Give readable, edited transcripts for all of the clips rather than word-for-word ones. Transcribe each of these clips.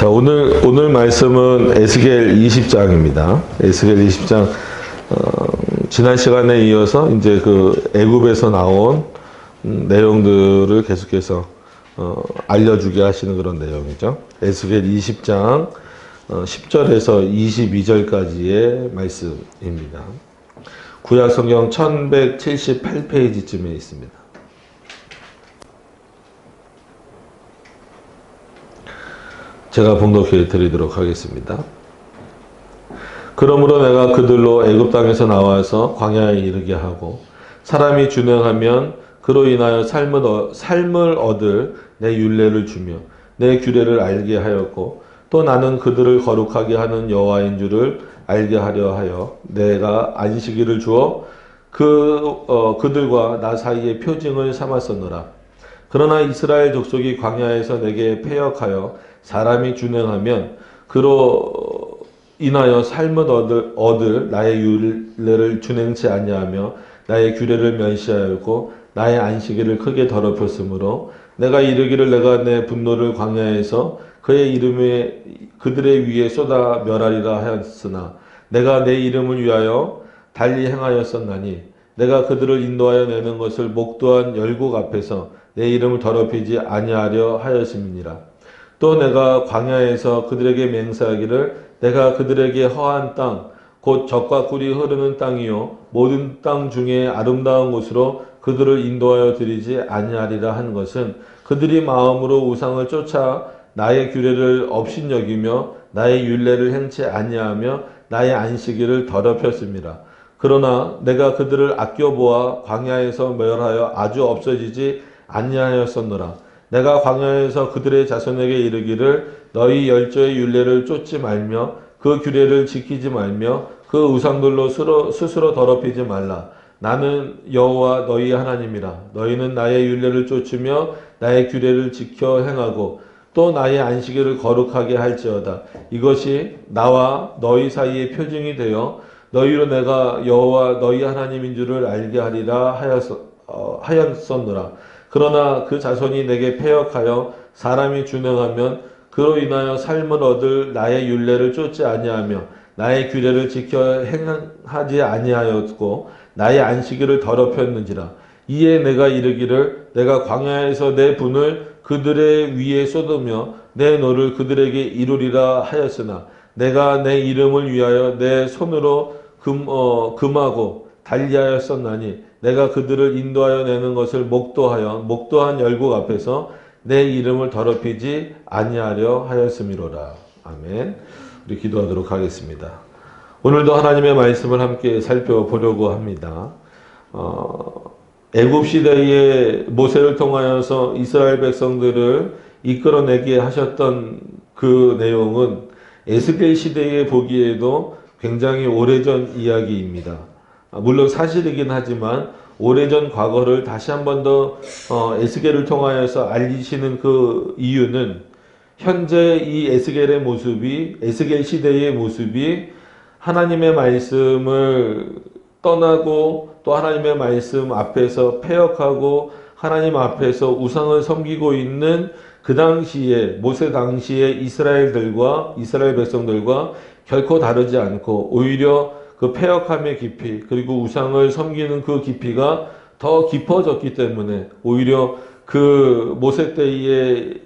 자, 오늘 말씀은 에스겔 20장입니다. 에스겔 20장, 지난 시간에 이어서 이제 그 애굽에서 나온 내용들을 계속해서 알려주게 하시는 그런 내용이죠. 에스겔 20장 10절에서 22절까지의 말씀입니다. 구약 성경 1178페이지쯤에 있습니다. 제가 봉독해 드리도록 하겠습니다. 그러므로 내가 그들로 애굽 땅에서 나와서 광야에 이르게 하고 사람이 준행하면 그로 인하여 삶을 얻을 내 율례를 주며 내 규례를 알게 하였고 또 나는 그들을 거룩하게 하는 여호와인 줄을 알게 하려 하여 내가 안식일을 주어 그들과 나 사이의 표징을 삼았었노라. 그러나 이스라엘 족속이 광야에서 내게 패역하여 사람이 준행하면 그로 인하여 삶을 얻을 나의 율례를 준행치 아니하며 나의 규례를 멸시하였고 나의 안식일을 크게 더럽혔으므로 내가 이르기를 내가 내 분노를 광야에서 그의 이름에 그들의 위에 쏟아 멸하리라 하였으나 내가 내 이름을 위하여 달리 행하였었나니 내가 그들을 인도하여 내는 것을 목도한 열국 앞에서 내 이름을 더럽히지 아니하려 하였음이니라. 또 내가 광야에서 그들에게 맹세하기를 내가 그들에게 허한 땅 곧 젖과 꿀이 흐르는 땅이요 모든 땅 중에 아름다운 곳으로 그들을 인도하여 드리지 아니하리라 한 것은 그들이 마음으로 우상을 쫓아 나의 규례를 업신여기며 나의 율례를 행치 아니하며 나의 안식일을 더럽혔습니다. 그러나 내가 그들을 아껴보아 광야에서 멸하여 아주 없어지지 아니하였었노라. 내가 광야에서 그들의 자손에게 이르기를 너희 열조의 율례를 쫓지 말며 그 규례를 지키지 말며 그 우상들로 스스로 더럽히지 말라. 나는 여호와 너희 하나님이라. 너희는 나의 율례를 쫓으며 나의 규례를 지켜 행하고 또 나의 안식일을 거룩하게 할지어다. 이것이 나와 너희 사이의 표징이 되어 너희로 내가 여호와 너희 하나님인 줄을 알게 하리라 하였었노라. 그러나 그 자손이 내게 패역하여 사람이 준행하면 그로 인하여 삶을 얻을 나의 율례를 쫓지 아니하며 나의 규례를 지켜 행하지 아니하였고 나의 안식일을 더럽혔는지라. 이에 내가 이르기를 내가 광야에서 내 분을 그들의 위에 쏟으며 내 노를 그들에게 이루리라 하였으나 내가 내 이름을 위하여 내 손으로 금하고 달리하였었나니 내가 그들을 인도하여 내는 것을 목도한 열국 앞에서 내 이름을 더럽히지 아니하려 하였음이로라. 아멘. 우리 기도하도록 하겠습니다. 오늘도 하나님의 말씀을 함께 살펴보려고 합니다. 애굽 시대에 모세를 통하여서 이스라엘 백성들을 이끌어내게 하셨던 그 내용은 에스겔 시대에 보기에도 굉장히 오래전 이야기입니다. 물론 사실이긴 하지만 오래전 과거를 다시 한 번 더 에스겔을 통하여서 알리시는 그 이유는 현재 이 에스겔의 모습이 에스겔 시대의 모습이 하나님의 말씀을 떠나고 또 하나님의 말씀 앞에서 패역하고 하나님 앞에서 우상을 섬기고 있는 그 당시에 모세 당시의 이스라엘 백성들과 결코 다르지 않고 오히려 그 패역함의 깊이 그리고 우상을 섬기는 그 깊이가 더 깊어졌기 때문에 오히려 그 모세 때의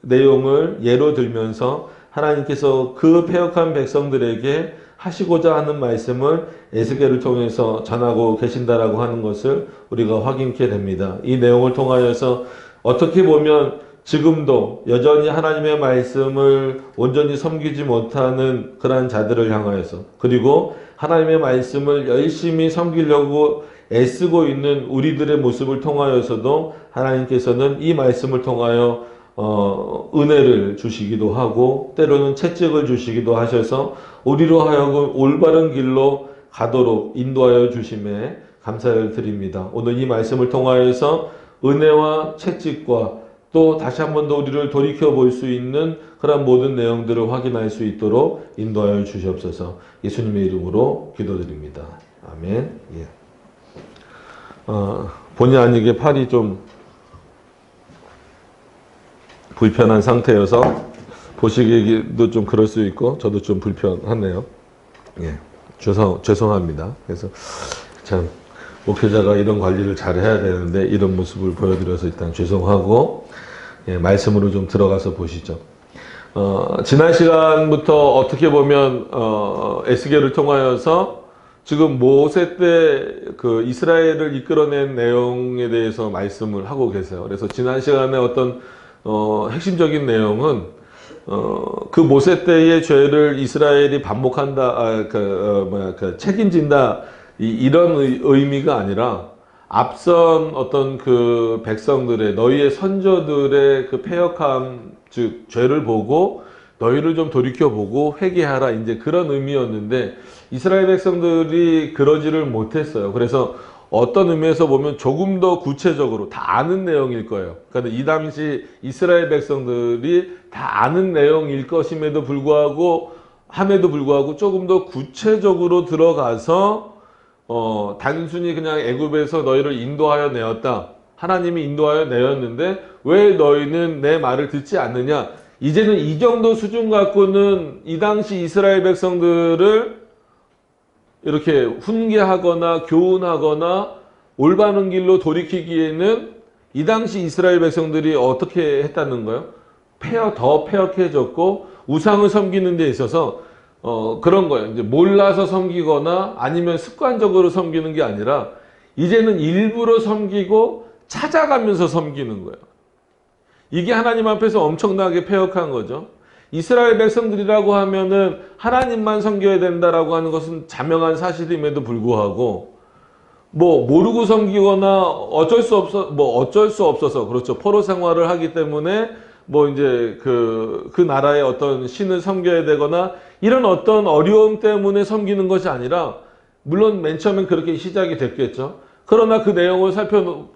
내용을 예로 들면서 하나님께서 그 패역한 백성들에게 하시고자 하는 말씀을 에스겔을 통해서 전하고 계신다라고 하는 것을 우리가 확인케 됩니다. 이 내용을 통하여서 어떻게 보면 지금도 여전히 하나님의 말씀을 온전히 섬기지 못하는 그러한 자들을 향하여서 그리고 하나님의 말씀을 열심히 섬기려고 애쓰고 있는 우리들의 모습을 통하여서도 하나님께서는 이 말씀을 통하여 은혜를 주시기도 하고 때로는 채찍을 주시기도 하셔서 우리로 하여금 올바른 길로 가도록 인도하여 주심에 감사를 드립니다. 오늘 이 말씀을 통하여서 은혜와 채찍과 또 다시 한 번 더 우리를 돌이켜 볼 수 있는 그런 모든 내용들을 확인할 수 있도록 인도하여 주시옵소서. 예수님의 이름으로 기도드립니다. 아멘. 예. 본의 아니게 팔이 좀 불편한 상태여서 보시기도 좀 그럴 수 있고 저도 좀 불편하네요. 예, 죄송합니다. 그래서 참 목회자가 이런 관리를 잘 해야 되는데 이런 모습을 보여드려서 일단 죄송하고, 예, 말씀으로 좀 들어가서 보시죠. 지난 시간부터 어떻게 보면 에스겔을 통하여서 지금 모세 때 그 이스라엘을 이끌어낸 내용에 대해서 말씀을 하고 계세요. 그래서 지난 시간에 어떤 핵심적인 내용은 그 모세 때의 죄를 이스라엘이 반복한다, 책임진다, 이런 의미가 아니라 앞선 어떤 그 백성들의, 너희의 선조들의 그 패역함, 즉 죄를 보고 너희를 좀 돌이켜보고 회개하라, 이제 그런 의미였는데 이스라엘 백성들이 그러지를 못했어요. 그래서 어떤 의미에서 보면 조금 더 구체적으로 다 아는 내용일 거예요. 그러니까 이 당시 이스라엘 백성들이 다 아는 내용일 것임에도 불구하고 조금 더 구체적으로 들어가서 단순히 그냥 애굽에서 너희를 인도하여 내었다, 하나님이 인도하여 내었는데 왜 너희는 내 말을 듣지 않느냐, 이제는 이 정도 수준 갖고는 이 당시 이스라엘 백성들을 이렇게 훈계하거나 교훈하거나 올바른 길로 돌이키기에는 이 당시 이스라엘 백성들이 어떻게 했다는 거예요? 더 패역해졌고 우상을 섬기는 데 있어서 그런 거예요. 이제 몰라서 섬기거나 아니면 습관적으로 섬기는 게 아니라 이제는 일부러 섬기고 찾아가면서 섬기는 거예요. 이게 하나님 앞에서 엄청나게 패역한 거죠. 이스라엘 백성들이라고 하면은 하나님만 섬겨야 된다라고 하는 것은 자명한 사실임에도 불구하고 뭐 모르고 섬기거나 어쩔 수 없어서 그렇죠. 포로 생활을 하기 때문에 뭐 이제 그 나라의 어떤 신을 섬겨야 되거나 이런 어떤 어려움 때문에 섬기는 것이 아니라, 물론 맨 처음엔 그렇게 시작이 됐겠죠. 그러나 그 내용을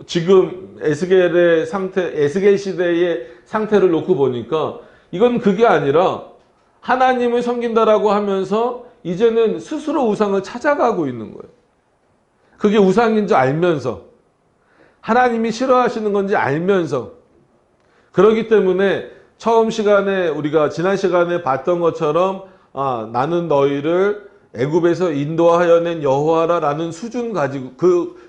지금 에스겔 시대의 상태를 놓고 보니까 이건 그게 아니라 하나님을 섬긴다라고 하면서 이제는 스스로 우상을 찾아가고 있는 거예요. 그게 우상인 줄 알면서, 하나님이 싫어하시는 건지 알면서. 그렇기 때문에 우리가 지난 시간에 봤던 것처럼 나는 너희를 애굽에서 인도하여 낸 여호와라라는 수준 가지고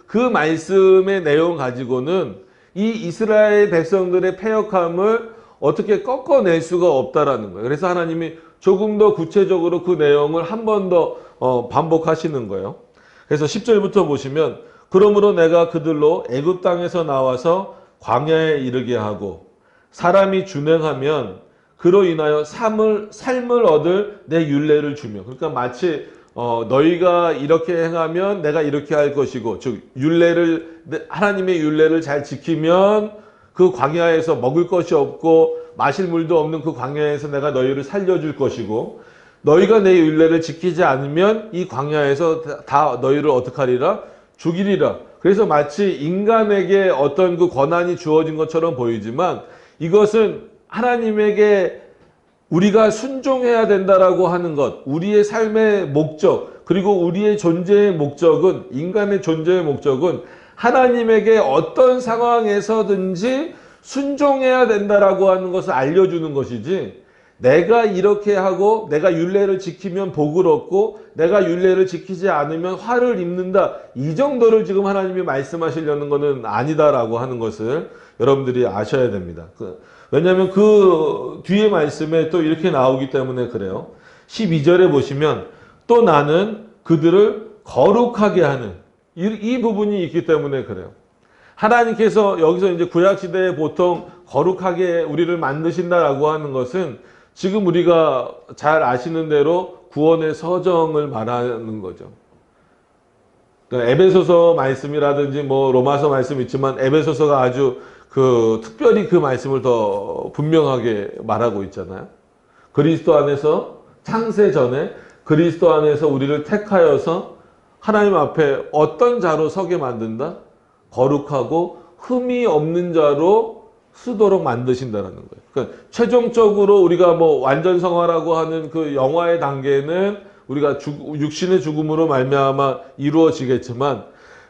그 말씀의 내용 가지고는 이 이스라엘 백성들의 패역함을 어떻게 꺾어낼 수가 없다라는 거예요. 그래서 하나님이 조금 더 구체적으로 그 내용을 한 번 더 반복하시는 거예요. 그래서 10절부터 보시면, 그러므로 내가 그들로 애굽 땅에서 나와서 광야에 이르게 하고 사람이 준행하면 그로 인하여 삶을 얻을 내 율례를 주며, 그러니까 마치 너희가 이렇게 행하면 내가 이렇게 할 것이고, 즉 하나님의 율례를 잘 지키면 그 광야에서 먹을 것이 없고 마실 물도 없는 그 광야에서 내가 너희를 살려줄 것이고, 너희가 내 율례를 지키지 않으면 이 광야에서 다 너희를 어떻게 하리라? 죽이리라. 그래서 마치 인간에게 어떤 그 권한이 주어진 것처럼 보이지만 이것은 하나님에게 우리가 순종해야 된다라고 하는 것, 우리의 삶의 목적, 그리고 우리의 존재의 목적은, 인간의 존재의 목적은 하나님에게 어떤 상황에서든지 순종해야 된다라고 하는 것을 알려주는 것이지, 내가 이렇게 하고 내가 율례를 지키면 복을 얻고 내가 율례를 지키지 않으면 화를 입는다, 이 정도를 지금 하나님이 말씀하시려는 것은 아니다라고 하는 것을 여러분들이 아셔야 됩니다. 왜냐하면 그 뒤에 말씀에 또 이렇게 나오기 때문에 그래요. 12절에 보시면 또 나는 그들을 거룩하게 하는, 이 부분이 있기 때문에 그래요. 하나님께서 여기서 이제 구약시대에 보통 거룩하게 우리를 만드신다라고 하는 것은 지금 우리가 잘 아시는 대로 구원의 서정을 말하는 거죠. 그러니까 에베소서 말씀이라든지 뭐 로마서 말씀 있지만 에베소서가 아주 특별히 그 말씀을 더 분명하게 말하고 있잖아요. 그리스도 안에서, 창세 전에 그리스도 안에서 우리를 택하여서 하나님 앞에 어떤 자로 서게 만든다? 거룩하고 흠이 없는 자로 쓰도록 만드신다는 거예요. 그러니까 최종적으로 우리가 뭐 완전성화라고 하는 그 영화의 단계는 우리가 육신의 죽음으로 말미암아 이루어지겠지만,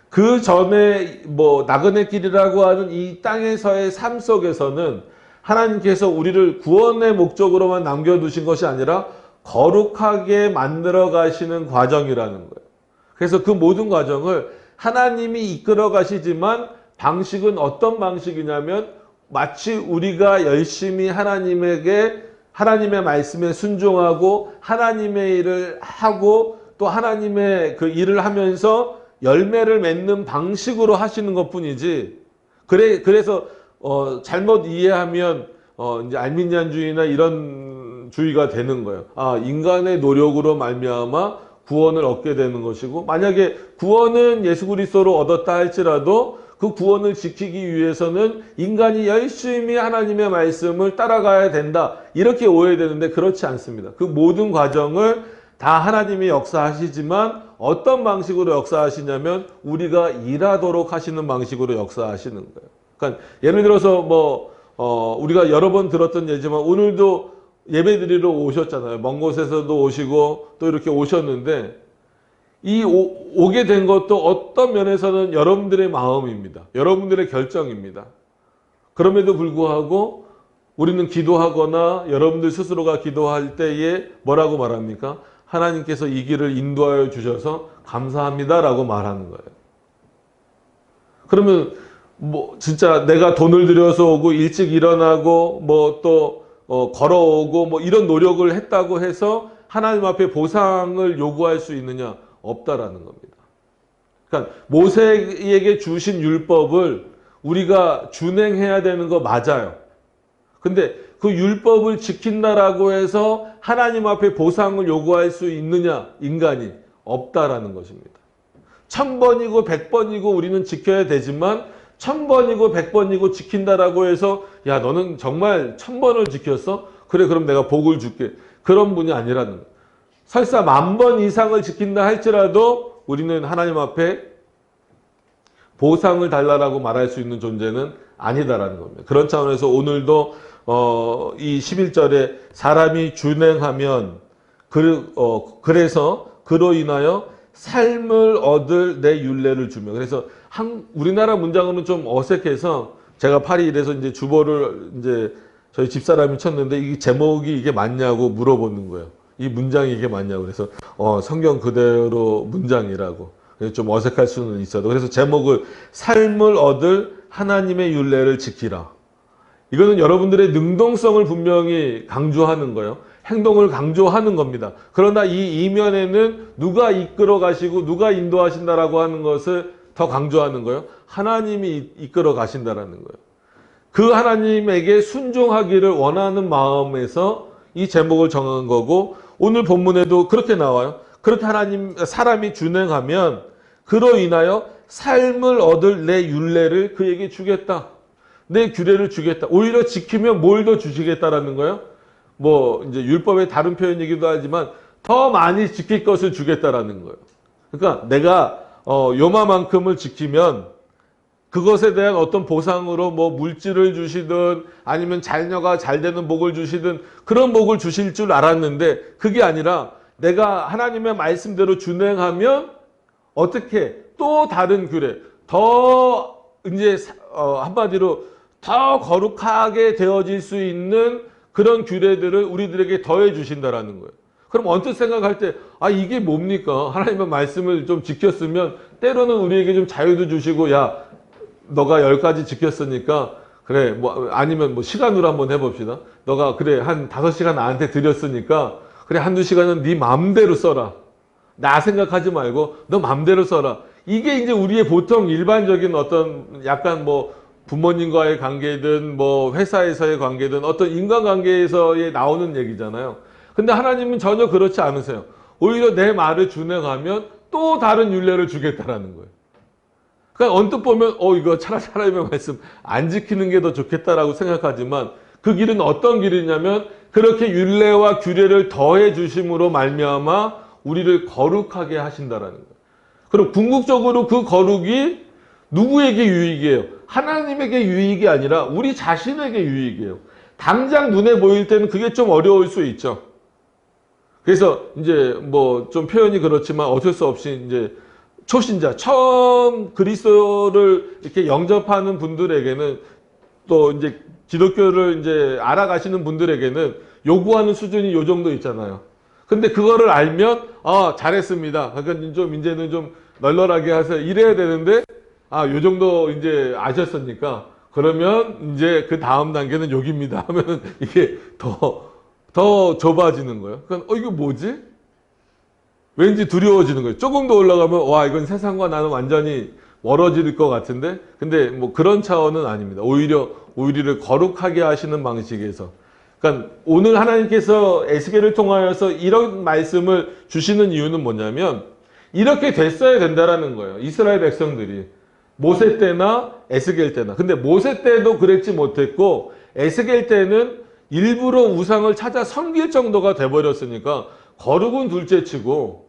그 전에 뭐 나그네 길이라고 하는 이 땅에서의 삶 속에서는 하나님께서 우리를 구원의 목적으로만 남겨두신 것이 아니라 거룩하게 만들어 가시는 과정이라는 거예요. 그래서 그 모든 과정을 하나님이 이끌어 가시지만 방식은 어떤 방식이냐면 마치 우리가 열심히 하나님의 말씀에 순종하고 하나님의 일을 하고 또 하나님의 그 일을 하면서 열매를 맺는 방식으로 하시는 것뿐이지. 그래서 잘못 이해하면 이제 알미니안주의나 이런 주의가 되는 거예요. 아, 인간의 노력으로 말미암아 구원을 얻게 되는 것이고, 만약에 구원은 예수 그리스도로 얻었다 할지라도 그 구원을 지키기 위해서는 인간이 열심히 하나님의 말씀을 따라가야 된다, 이렇게 오해되는데 그렇지 않습니다. 그 모든 과정을 다 하나님이 역사하시지만 어떤 방식으로 역사하시냐면 우리가 일하도록 하시는 방식으로 역사하시는 거예요. 그러니까 예를 들어서 우리가 여러 번 들었던 예지만 오늘도 예배드리러 오셨잖아요. 먼 곳에서도 오시고 또 이렇게 오셨는데 이 오게 된 것도 어떤 면에서는 여러분들의 마음입니다. 여러분들의 결정입니다. 그럼에도 불구하고 우리는 기도하거나 여러분들 스스로가 기도할 때에 뭐라고 말합니까? 하나님께서 이 길을 인도하여 주셔서 감사합니다라고 말하는 거예요. 그러면 진짜 내가 돈을 들여서 오고 일찍 일어나고 또 걸어오고 이런 노력을 했다고 해서 하나님 앞에 보상을 요구할 수 있느냐? 없다라는 겁니다. 그러니까 모세에게 주신 율법을 우리가 준행해야 되는 거 맞아요. 근데 그 율법을 지킨다라고 해서 하나님 앞에 보상을 요구할 수 있느냐? 인간이 없다라는 것입니다. 1000번이고 100번이고 우리는 지켜야 되지만 1000번이고 100번이고 지킨다라고 해서 야, 너는 정말 1000번을 지켰어? 그래, 그럼 내가 복을 줄게. 그런 분이 아니라는 거예요. 설사 10,000번 이상을 지킨다 할지라도 우리는 하나님 앞에 보상을 달라라고 말할 수 있는 존재는 아니다라는 겁니다. 그런 차원에서 오늘도 이 11절에 사람이 준행하면 그래서 그로 인하여 삶을 얻을 내 율례를 주며. 그래서 우리나라 문장으로는 좀 어색해서 제가 파리에서 이제 주보를 이제 저희 집사람이 쳤는데 이 제목이 이게 맞냐고 물어보는 거예요. 이 문장이 이게 맞냐고. 그래서 성경 그대로 문장이라고. 좀 어색할 수는 있어도. 그래서 제목을 삶을 얻을 하나님의 율례를 지키라. 이거는 여러분들의 능동성을 분명히 강조하는 거예요. 행동을 강조하는 겁니다. 그러나 이 이면에는 누가 이끌어 가시고 누가 인도하신다라고 하는 것을 더 강조하는 거예요. 하나님이 이끌어 가신다라는 거예요. 그 하나님에게 순종하기를 원하는 마음에서 이 제목을 정한 거고, 오늘 본문에도 그렇게 나와요. 그렇게 사람이 준행하면 그로 인하여 삶을 얻을 내 율례를 그에게 주겠다. 내 규례를 주겠다. 오히려 지키면 뭘 더 주시겠다라는 거예요. 이제 율법의 다른 표현이기도 하지만 더 많이 지킬 것을 주겠다라는 거예요. 그러니까 내가 요마만큼을 지키면 그것에 대한 어떤 보상으로 물질을 주시든 아니면 자녀가 잘 되는 복을 주시든 그런 복을 주실 줄 알았는데 그게 아니라 내가 하나님의 말씀대로 준행하면 어떻게 또 다른 규례, 더 이제 한마디로 더 거룩하게 되어질 수 있는 그런 규례들을 우리들에게 더해 주신다라는 거예요. 그럼 언뜻 생각할 때 이게 뭡니까? 하나님의 말씀을 좀 지켰으면 때로는 우리에게 좀 자유도 주시고, 야, 너가 10가지 지켰으니까 그래, 아니면 시간으로 한번 해봅시다. 너가 그래 한 5시간 나한테 드렸으니까 그래 한두 시간은 네 마음대로 써라. 나 생각하지 말고 너 마음대로 써라. 이게 이제 우리의 보통 일반적인 어떤 약간 부모님과의 관계든 회사에서의 관계든 어떤 인간관계에서의 나오는 얘기잖아요. 근데 하나님은 전혀 그렇지 않으세요. 오히려 내 말을 준행하면 또 다른 율례를 주겠다라는 거예요. 그러니까 언뜻 보면 이거 차라리 하나님의 말씀 안 지키는 게 더 좋겠다라고 생각하지만 그 길은 어떤 길이냐면 그렇게 율례와 규례를 더해 주심으로 말미암아 우리를 거룩하게 하신다라는 거예요. 그럼 궁극적으로 그 거룩이 누구에게 유익이에요? 하나님에게 유익이 아니라 우리 자신에게 유익이에요. 당장 눈에 보일 때는 그게 좀 어려울 수 있죠. 그래서 이제 좀 표현이 그렇지만 어쩔 수 없이 이제 초신자, 처음 그리스도를 이렇게 영접하는 분들에게는 또 이제 기독교를 이제 알아가시는 분들에게는 요구하는 수준이 요 정도 있잖아요. 근데 그거를 알면 잘했습니다. 그러니까 좀 이제는 좀 널널하게 하세요. 이래야 되는데 요 정도 이제 아셨으니까 그러면 이제 그 다음 단계는 여기입니다 하면 이게 더 좁아지는 거예요. 그러니까 이거 뭐지? 왠지 두려워지는 거예요. 조금 더 올라가면 와 이건 세상과 나는 완전히 멀어질 것 같은데 근데 뭐 그런 차원은 아닙니다. 오히려 우리를 거룩하게 하시는 방식에서 그러니까 오늘 하나님께서 에스겔을 통하여서 이런 말씀을 주시는 이유는 뭐냐면 이렇게 됐어야 된다라는 거예요. 이스라엘 백성들이 모세 때나 에스겔 때나. 근데 모세 때도 그랬지 못했고 에스겔 때는 일부러 우상을 찾아 섬길 정도가 돼버렸으니까 거룩은 둘째치고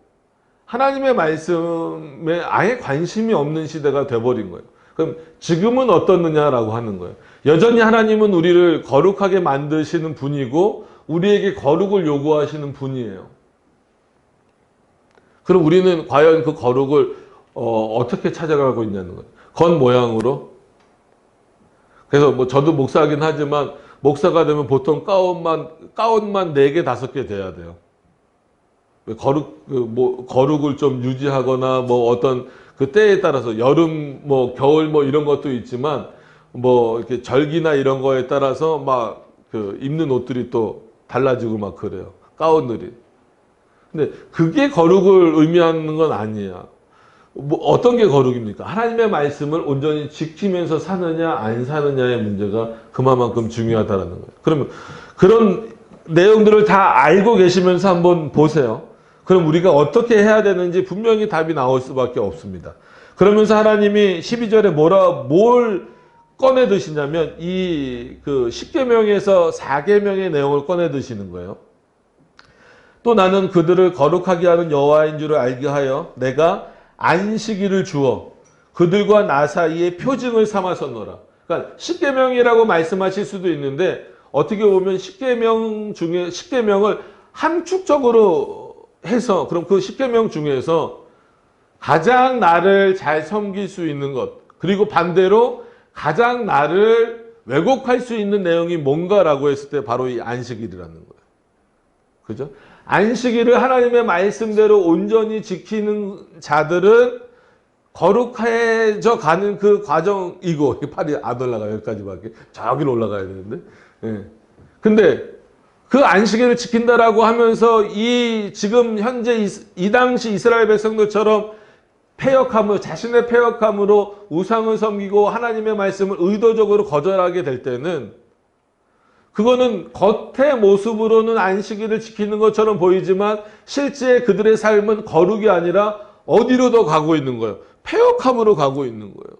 하나님의 말씀에 아예 관심이 없는 시대가 돼버린 거예요. 그럼 지금은 어떻느냐라고 하는 거예요. 여전히 하나님은 우리를 거룩하게 만드시는 분이고 우리에게 거룩을 요구하시는 분이에요. 그럼 우리는 과연 그 거룩을 어떻게 찾아가고 있냐는 거예요. 건 모양으로. 그래서 뭐 저도 목사긴 하지만 목사가 되면 보통 가운만 4개, 5개 돼야 돼요. 거룩을 좀 유지하거나 뭐 어떤 그 때에 따라서 여름 뭐 겨울 뭐 이런 것도 있지만 뭐 이렇게 절기나 이런 거에 따라서 막 그 입는 옷들이 또 달라지고 막 그래요. 가운들이. 근데 그게 거룩을 의미하는 건 아니야. 뭐 어떤 게 거룩입니까? 하나님의 말씀을 온전히 지키면서 사느냐 안 사느냐의 문제가 그만큼 중요하다는 거예요. 그러면 그런 내용들을 다 알고 계시면서 한번 보세요. 그럼 우리가 어떻게 해야 되는지 분명히 답이 나올 수밖에 없습니다. 그러면서 하나님이 12절에 뭘 꺼내 드시냐면 이 그 10계명에서 4계명의 내용을 꺼내 드시는 거예요. 또 나는 그들을 거룩하게 하는 여호와인 줄을 알게 하여 내가 안식일을 주어 그들과 나 사이에 표징을 삼아서노라. 그러니까 10계명이라고 말씀하실 수도 있는데 어떻게 보면 10계명 중에 10계명을 함축적으로 해서 그럼 그 10계명 중에서 가장 나를 잘 섬길 수 있는 것 그리고 반대로 가장 나를 왜곡할 수 있는 내용이 뭔가라고 했을 때 바로 이 안식일이라는 거예요. 그죠? 안식일을 하나님의 말씀대로 온전히 지키는 자들은 거룩해져 가는 그 과정이고 팔이 안 올라가요. 여기까지밖에. 저기로 올라가야 되는데. 예. 근데 그 안식일을 지킨다라고 하면서 지금 현재 이 당시 이스라엘 백성들처럼 자신의 패역함으로 우상을 섬기고 하나님의 말씀을 의도적으로 거절하게 될 때는 그거는 겉의 모습으로는 안식일을 지키는 것처럼 보이지만 실제 그들의 삶은 거룩이 아니라 어디로 더 가고 있는 거예요? 패역함으로 가고 있는 거예요.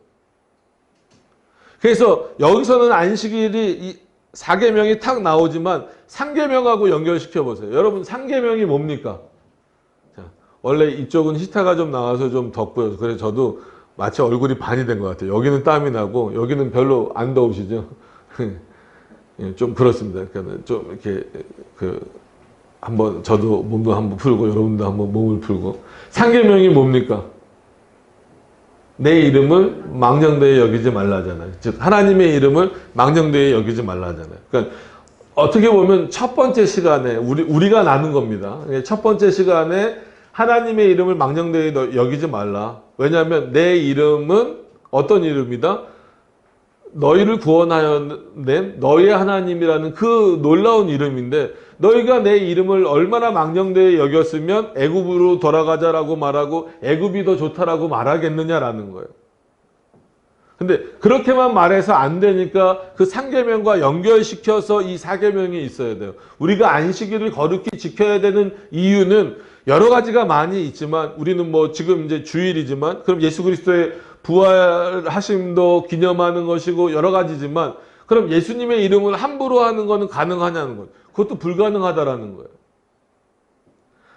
그래서 여기서는 안식일이 4계명이 탁 나오지만 3계명하고 연결시켜 보세요. 여러분 3계명이 뭡니까? 원래 이쪽은 히타가 좀 나와서 좀 덥고요. 그래서 저도 마치 얼굴이 반이 된 것 같아요. 여기는 땀이 나고 여기는 별로 안 더우시죠? 예, 좀 그렇습니다. 그러니까 좀 이렇게 한번 저도 몸도 한번 풀고 여러분도 한번 몸을 풀고 3계명이 뭡니까? 내 이름을 망령되이 여기지 말라잖아요. 즉 하나님의 이름을 망령되이 여기지 말라잖아요. 그러니까 어떻게 보면 첫 번째 시간에 우리가 나눈 겁니다. 첫 번째 시간에 하나님의 이름을 망령되이 여기지 말라. 왜냐하면 내 이름은 어떤 이름이다? 너희를 구원하여 낸 너희의 하나님이라는 그 놀라운 이름인데 너희가 내 이름을 얼마나 망령되이 여겼으면 애굽으로 돌아가자라고 말하고 애굽이 더 좋다라고 말하겠느냐라는 거예요. 근데 그렇게만 말해서 안 되니까 그 3계명과 연결시켜서 이 4계명이 있어야 돼요. 우리가 안식일을 거룩히 지켜야 되는 이유는 여러 가지가 많이 있지만 우리는 뭐 지금 이제 주일이지만 그럼 예수 그리스도의 부활하심도 기념하는 것이고 여러 가지지만 그럼 예수님의 이름을 함부로 하는 것은 가능하냐는 거예요. 그것도 불가능하다라는 거예요.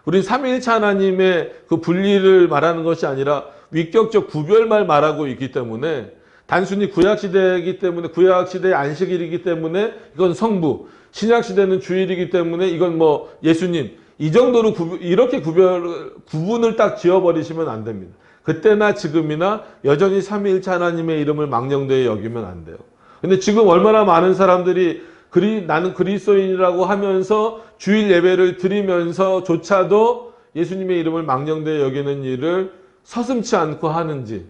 우린 삼위일체 하나님의 그 분리를 말하는 것이 아니라 위격적 구별만 말하고 있기 때문에 단순히 구약시대이기 때문에 구약시대의 안식일이기 때문에 이건 성부, 신약시대는 주일이기 때문에 이건 뭐 예수님 이 정도로 이렇게 구분을 딱 지어버리시면 안 됩니다. 그때나 지금이나 여전히 삼위일체 하나님의 이름을 망령되이 여기면 안 돼요. 근데 지금 얼마나 많은 사람들이 나는 그리스도인이라고 하면서 주일 예배를 드리면서조차도 예수님의 이름을 망령되이 여기는 일을 서슴지 않고 하는지,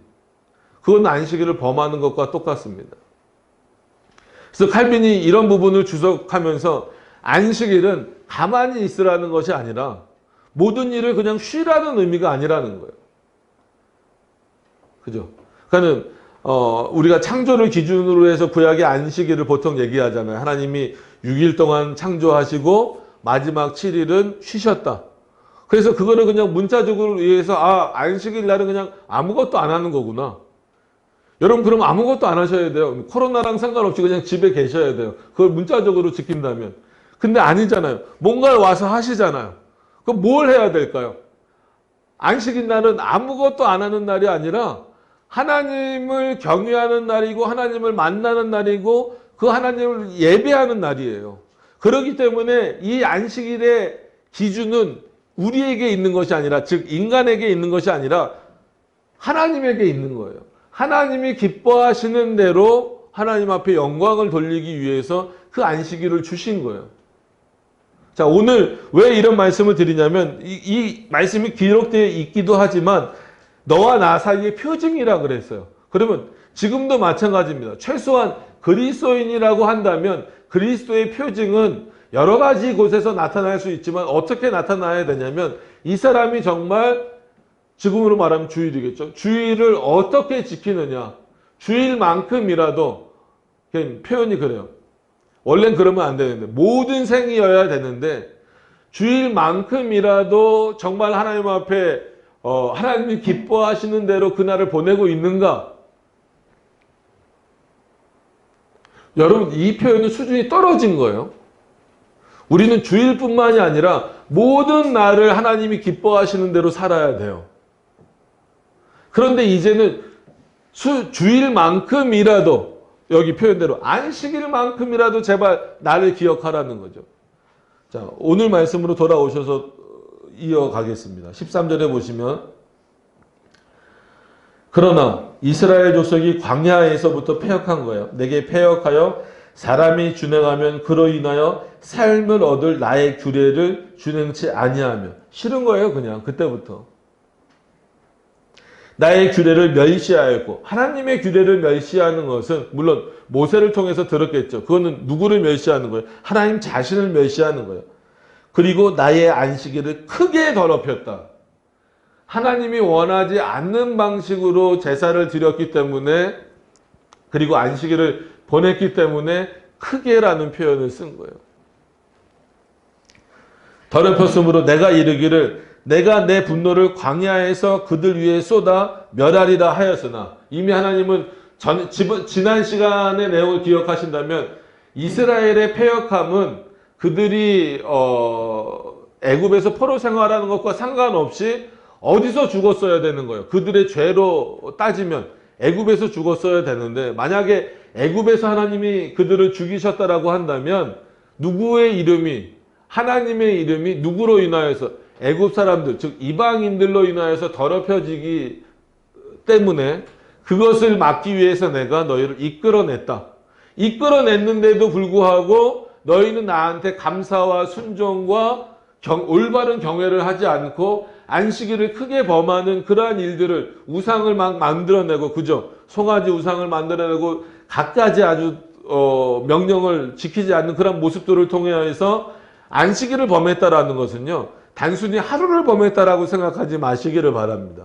그건 안식일을 범하는 것과 똑같습니다. 그래서 칼빈이 이런 부분을 주석하면서 안식일은 가만히 있으라는 것이 아니라 모든 일을 그냥 쉬라는 의미가 아니라는 거예요. 그죠? 그러니까는 우리가 창조를 기준으로 해서 구약의 안식일을 보통 얘기하잖아요. 하나님이 6일 동안 창조하시고 마지막 7일은 쉬셨다. 그래서 그거를 그냥 문자적으로 이해해서 안식일 날은 그냥 아무것도 안 하는 거구나. 여러분 그럼 아무것도 안 하셔야 돼요. 코로나랑 상관없이 그냥 집에 계셔야 돼요. 그걸 문자적으로 지킨다면. 근데 아니잖아요. 뭔가를 와서 하시잖아요. 그럼 뭘 해야 될까요? 안식일 날은 아무것도 안 하는 날이 아니라 하나님을 경외하는 날이고 하나님을 만나는 날이고 그 하나님을 예배하는 날이에요. 그렇기 때문에 이 안식일의 기준은 우리에게 있는 것이 아니라, 즉 인간에게 있는 것이 아니라 하나님에게 있는 거예요. 하나님이 기뻐하시는 대로 하나님 앞에 영광을 돌리기 위해서 그 안식일을 주신 거예요. 자, 오늘 왜 이런 말씀을 드리냐면 이 말씀이 기록되어 있기도 하지만 너와 나 사이의 표징이라 그랬어요. 그러면 지금도 마찬가지입니다. 최소한 그리스도인이라고 한다면 그리스도의 표징은 여러 가지 곳에서 나타날 수 있지만 어떻게 나타나야 되냐면 이 사람이 정말 지금으로 말하면 주일이겠죠. 주일을 어떻게 지키느냐. 주일만큼이라도, 표현이 그래요. 원래는 그러면 안 되는데 모든 생이어야 되는데 주일만큼이라도 정말 하나님 앞에 하나님이 기뻐하시는 대로 그날을 보내고 있는가? 여러분 이 표현은 수준이 떨어진 거예요. 우리는 주일뿐만이 아니라 모든 날을 하나님이 기뻐하시는 대로 살아야 돼요. 그런데 이제는 주일만큼이라도, 여기 표현대로 안식일만큼이라도 제발 나를 기억하라는 거죠. 자, 오늘 말씀으로 돌아오셔서 이어가겠습니다. 13절에 보시면, 그러나 이스라엘 족속이 광야에서부터 패역한 거예요. 내게 패역하여 사람이 준행하면 그로 인하여 삶을 얻을 나의 규례를 준행치 아니하며. 싫은 거예요, 그냥 그때부터. 나의 규례를 멸시하였고, 하나님의 규례를 멸시하는 것은 물론 모세를 통해서 들었겠죠. 그거는 누구를 멸시하는 거예요? 하나님 자신을 멸시하는 거예요. 그리고 나의 안식일을 크게 더럽혔다. 하나님이 원하지 않는 방식으로 제사를 드렸기 때문에, 그리고 안식일을 보냈기 때문에 크게라는 표현을 쓴 거예요. 더럽혔으므로 내가 이르기를 내가 내 분노를 광야에서 그들 위에 쏟아 멸하리라 하였으나, 이미 하나님은 지난 시간의 내용을 기억하신다면 이스라엘의 패역함은 그들이 애굽에서 포로 생활하는 것과 상관없이 어디서 죽었어야 되는 거예요. 그들의 죄로 따지면 애굽에서 죽었어야 되는데, 만약에 애굽에서 하나님이 그들을 죽이셨다라고 한다면 누구의 이름이, 하나님의 이름이 누구로 인하여서, 애굽 사람들, 즉 이방인들로 인하여서 더럽혀지기 때문에 그것을 막기 위해서 내가 너희를 이끌어냈다. 이끌어냈는데도 불구하고 너희는 나한테 감사와 순종과 올바른 경외를 하지 않고 안식일을 크게 범하는 그러한 일들을, 우상을 막 만들어내고, 그죠? 송아지 우상을 만들어내고 갖가지 아주 명령을 지키지 않는 그런 모습들을 통해서 안식일을 범했다라는 것은요, 단순히 하루를 범했다라고 생각하지 마시기를 바랍니다.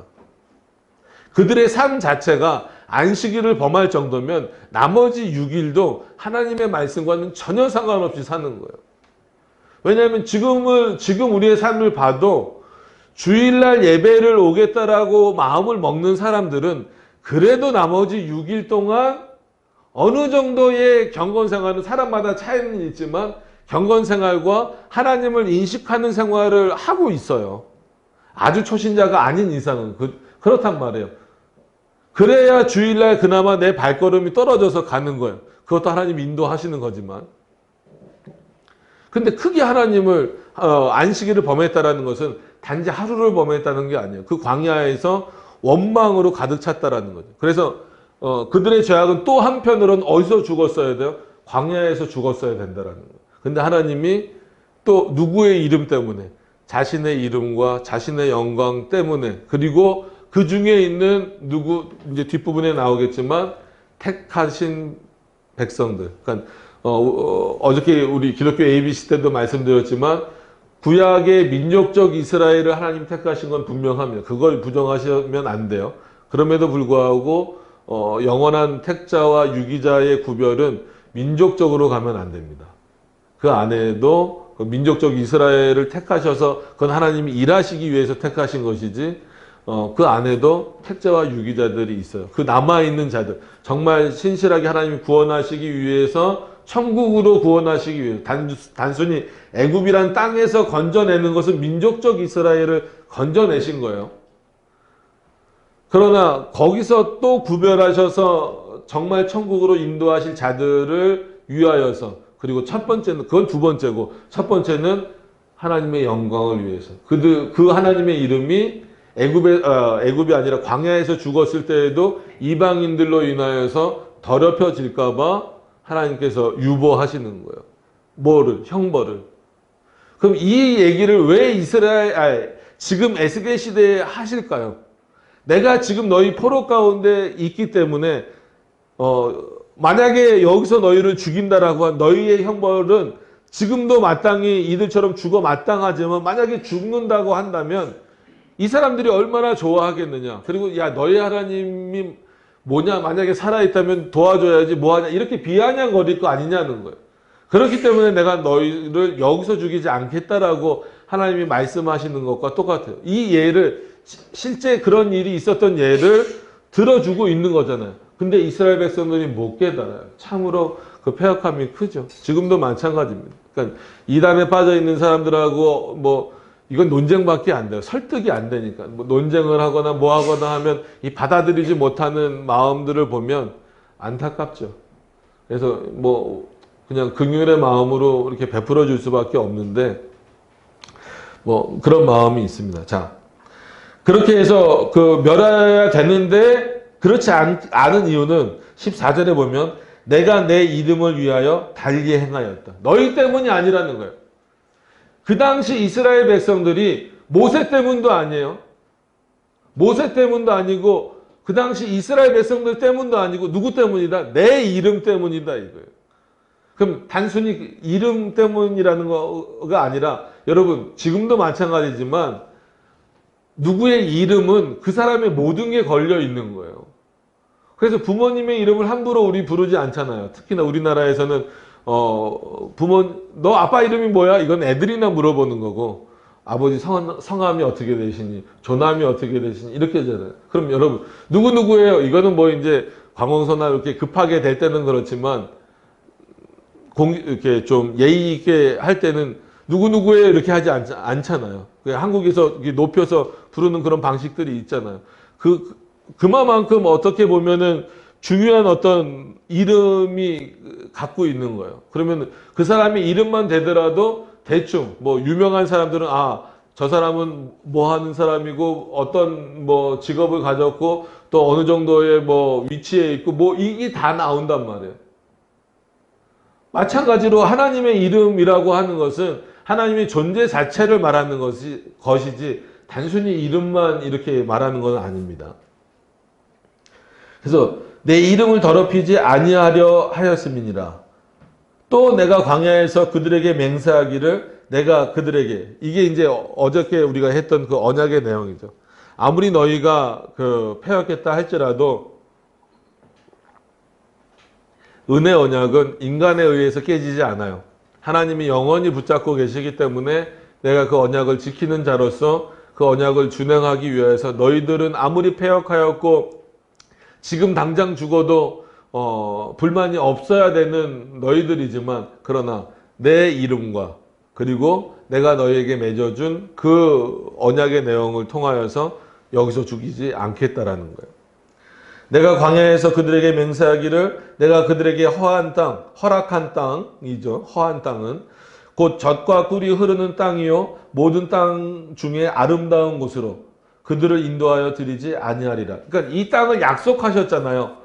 그들의 삶 자체가 안식일을 범할 정도면 나머지 6일도 하나님의 말씀과는 전혀 상관없이 사는 거예요. 왜냐하면 지금 우리의 삶을 봐도 주일날 예배를 오겠다라고 마음을 먹는 사람들은 그래도 나머지 6일 동안 어느 정도의 경건생활은 사람마다 차이는 있지만 경건생활과 하나님을 인식하는 생활을 하고 있어요. 아주 초신자가 아닌 이상은 그렇단 말이에요. 그래야 주일날 그나마 내 발걸음이 떨어져서 가는 거예요. 그것도 하나님 인도하시는 거지만. 근데 크게 하나님을 안식일을 범했다라는 것은 단지 하루를 범했다는 게 아니에요. 그 광야에서 원망으로 가득 찼다라는 거죠. 그래서 그들의 죄악은 또 한편으로는 어디서 죽었어야 돼요? 광야에서 죽었어야 된다라는 거예요. 근데 하나님이 또 누구의 이름 때문에, 자신의 이름과 자신의 영광 때문에, 그리고 그 중에 있는 이제 뒷부분에 나오겠지만 택하신 백성들. 그러니까 어저께 우리 기독교 ABC 때도 말씀드렸지만 구약의 민족적 이스라엘을 하나님 택하신 건 분명합니다. 그걸 부정하시면 안 돼요. 그럼에도 불구하고 영원한 택자와 유기자의 구별은 민족적으로 가면 안 됩니다. 그 안에도 민족적 이스라엘을 택하셔서 그건 하나님이 일하시기 위해서 택하신 것이지, 그 안에도 택자와 유기자들이 있어요. 그 남아있는 자들, 정말 신실하게 하나님이 구원하시기 위해서, 천국으로 구원하시기 위해, 단순히 애굽이란 땅에서 건져내는 것은 민족적 이스라엘을 건져내신 거예요. 그러나 거기서 또 구별하셔서 정말 천국으로 인도하실 자들을 위하여서, 그리고 첫 번째는, 그건 두 번째고, 첫 번째는 하나님의 영광을 위해서. 그 하나님의 이름이 애굽이 아니라 광야에서 죽었을 때에도 이방인들로 인하여서 더럽혀질까봐 하나님께서 유보하시는 거예요. 뭐를? 형벌을. 그럼 이 얘기를 왜 지금 에스겔 시대에 하실까요? 내가 지금 너희 포로 가운데 있기 때문에 만약에 여기서 너희를 죽인다라고 한 너희의 형벌은 지금도 마땅히 이들처럼 죽어 마땅하지만, 만약에 죽는다고 한다면 이 사람들이 얼마나 좋아하겠느냐. 그리고 야, 너희 하나님이 뭐냐, 만약에 살아있다면 도와줘야지 뭐하냐, 이렇게 비아냥거릴 거 아니냐는 거예요. 그렇기 때문에 내가 너희를 여기서 죽이지 않겠다라고 하나님이 말씀하시는 것과 똑같아요. 이 예를, 실제 그런 일이 있었던 예를 들어주고 있는 거잖아요. 근데 이스라엘 백성들이 못 깨달아요. 참으로 그 패역함이 크죠. 지금도 마찬가지입니다. 그러니까 이단에 빠져 있는 사람들하고 이건 논쟁밖에 안 돼요. 설득이 안 되니까. 논쟁을 하거나 뭐 하거나 하면 이 받아들이지 못하는 마음들을 보면 안타깝죠. 그래서 그냥 긍휼의 마음으로 이렇게 베풀어 줄 수밖에 없는데, 그런 마음이 있습니다. 자, 그렇게 해서 멸해야 되는데 그렇지 않은 이유는 14절에 보면 내가 내 이름을 위하여 달리 행하였다. 너희 때문이 아니라는 거예요. 그 당시 이스라엘 백성들이 모세 때문도 아니에요. 모세 때문도 아니고 그 당시 이스라엘 백성들 때문도 아니고 누구 때문이다? 내 이름 때문이다 이거예요. 그럼 단순히 이름 때문이라는 거가 아니라, 여러분 지금도 마찬가지지만 누구의 이름은 그 사람의 모든 게 걸려 있는 거예요. 그래서 부모님의 이름을 함부로 우리 부르지 않잖아요. 특히나 우리나라에서는 너 아빠 이름이 뭐야? 이건 애들이나 물어보는 거고, 아버지 성함이 어떻게 되시니? 조남이 어떻게 되시니? 이렇게 하잖아요. 그럼 여러분, 누구누구예요? 이거는 이제 관공서나 이렇게 급하게 될 때는 그렇지만, 이렇게 좀 예의 있게 할 때는 누구누구예요? 이렇게 하지 않잖아요. 한국에서 높여서 부르는 그런 방식들이 있잖아요. 그만큼 어떻게 보면은 중요한 어떤 이름이 갖고 있는 거예요. 그러면 그 사람이 이름만 되더라도 대충 유명한 사람들은 저 사람은 뭐 하는 사람이고 어떤 직업을 가졌고 또 어느 정도의 위치에 있고 이게 다 나온단 말이에요. 마찬가지로 하나님의 이름이라고 하는 것은 하나님의 존재 자체를 말하는 것이지 단순히 이름만 이렇게 말하는 건 아닙니다. 그래서 내 이름을 더럽히지 아니하려 하였음이니라. 또 내가 광야에서 그들에게 맹세하기를 내가 그들에게, 이게 이제 어저께 우리가 했던 그 언약의 내용이죠. 아무리 너희가 패역했다 할지라도 은혜 언약은 인간에 의해서 깨지지 않아요. 하나님이 영원히 붙잡고 계시기 때문에 내가 그 언약을 지키는 자로서 그 언약을 준행하기 위해서, 너희들은 아무리 패역하였고 지금 당장 죽어도 불만이 없어야 되는 너희들이지만, 그러나 내 이름과 그리고 내가 너희에게 맺어준 그 언약의 내용을 통하여서 여기서 죽이지 않겠다라는 거예요. 내가 광야에서 그들에게 맹세하기를 내가 그들에게 허락한 땅이죠. 허한 땅은 곧 젖과 꿀이 흐르는 땅이요 모든 땅 중에 아름다운 곳으로 그들을 인도하여 드리지 아니하리라. 그러니까 이 땅을 약속하셨잖아요.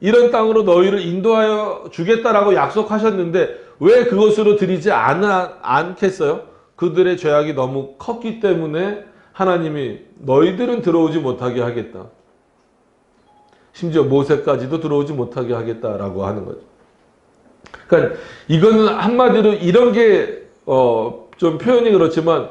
이런 땅으로 너희를 인도하여 주겠다라고 약속하셨는데 왜 그것으로 드리지 않겠어요? 그들의 죄악이 너무 컸기 때문에 하나님이 너희들은 들어오지 못하게 하겠다. 심지어 모세까지도 들어오지 못하게 하겠다라고 하는 거죠. 그러니까 이거는 한마디로 이런 게 좀 표현이 그렇지만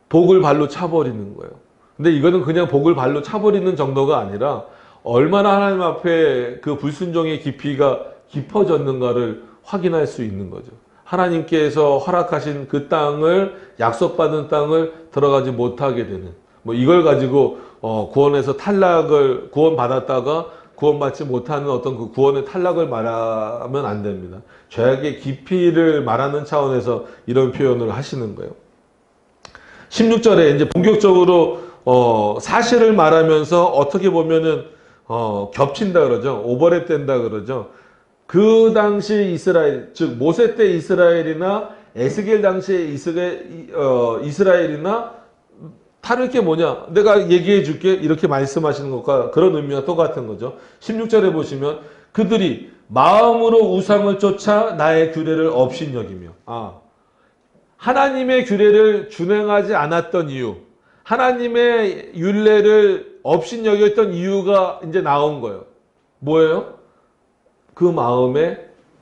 복을 발로 차버리는 거예요. 근데 이거는 그냥 복을 발로 차버리는 정도가 아니라 얼마나 하나님 앞에 그 불순종의 깊이가 깊어졌는가를 확인할 수 있는 거죠. 하나님께서 허락하신 그 땅을, 약속받은 땅을 들어가지 못하게 되는, 뭐 이걸 가지고 구원에서 탈락을 구원받았다가 구원받지 못하는 어떤 그 구원의 탈락을 말하면 안 됩니다. 죄악의 깊이를 말하는 차원에서 이런 표현을 하시는 거예요. 16절에 이제 본격적으로 사실을 말하면서 어떻게 보면은 겹친다 그러죠. 오버랩 된다 그러죠. 그 당시 이스라엘, 즉 모세 때 이스라엘이나 에스겔 당시의 이스라엘이나 다를 게 뭐냐? 내가 얘기해 줄게. 이렇게 말씀하시는 것과 그런 의미가 똑같은 거죠. 16절에 보시면 그들이 마음으로 우상을 쫓아 나의 규례를 업신여기며, 하나님의 규례를 준행하지 않았던 이유, 하나님의 율례를 업신여겼던 이유가 이제 나온 거예요. 뭐예요? 그 마음에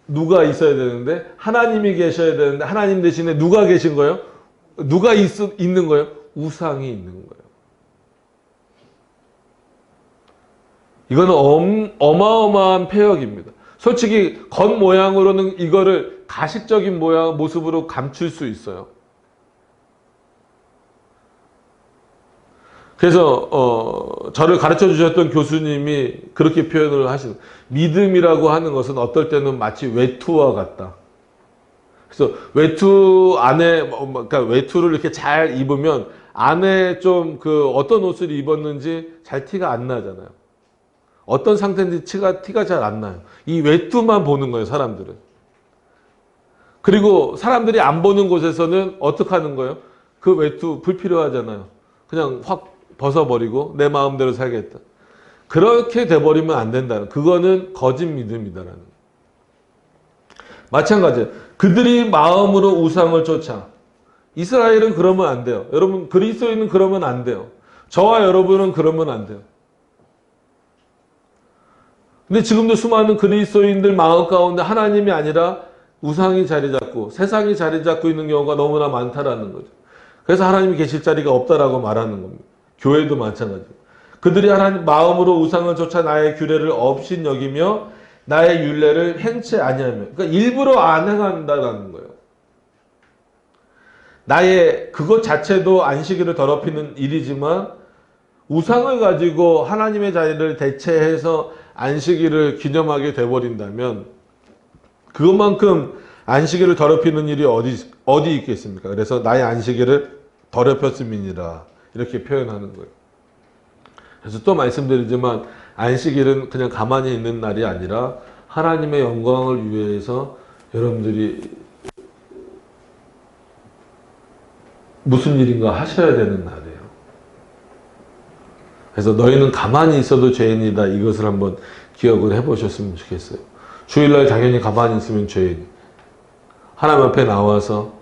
누가 있어야 되는데, 하나님이 계셔야 되는데, 하나님 대신에 누가 계신 거예요? 누가 있는 거예요? 우상이 있는 거예요. 이거는 어마어마한 폐역입니다. 솔직히 겉모양으로는 이거를 가식적인 모습으로 감출 수 있어요. 그래서 저를 가르쳐 주셨던 교수님이 그렇게 표현을 하시는, 믿음이라고 하는 것은 어떨 때는 마치 외투와 같다. 그래서 외투 안에, 그러니까 외투를 이렇게 잘 입으면 안에 좀 어떤 옷을 입었는지 잘 티가 안 나잖아요. 어떤 상태인지 티가 잘 안 나요. 이 외투만 보는 거예요, 사람들은. 그리고 사람들이 안 보는 곳에서는 어떻게 하는 거예요? 그 외투 불필요하잖아요. 그냥 확 벗어버리고 내 마음대로 살겠다. 그렇게 돼버리면 안 된다는, 그거는 거짓 믿음이다라는. 마찬가지예요. 그들이 마음으로 우상을 쫓아. 이스라엘은 그러면 안 돼요. 여러분, 그리스도인은 그러면 안 돼요. 저와 여러분은 그러면 안 돼요. 근데 지금도 수많은 그리스도인들 마음 가운데 하나님이 아니라 우상이 자리 잡고 세상이 자리 잡고 있는 경우가 너무나 많다라는 거죠. 그래서 하나님이 계실 자리가 없다라고 말하는 겁니다. 교회도 마찬가지고. 그들이 하나님 마음으로 우상을 쫓아 나의 규례를 업신 여기며 나의 율례를 행치 아니하며, 그러니까 일부러 안 행한다라는 거예요. 나의 그것 자체도 안식일을 더럽히는 일이지만 우상을 가지고 하나님의 자리를 대체해서 안식일을 기념하게 돼버린다면 그것만큼 안식일을 더럽히는 일이 어디 있겠습니까? 그래서 나의 안식일을 더럽혔음이니라 이렇게 표현하는 거예요. 그래서 또 말씀드리지만 안식일은 그냥 가만히 있는 날이 아니라 하나님의 영광을 위해서 여러분들이 무슨 일인가 하셔야 되는 날이에요. 그래서 너희는 가만히 있어도 죄인이다. 이것을 한번 기억을 해보셨으면 좋겠어요. 주일날 당연히 가만히 있으면 죄인. 하나님 앞에 나와서,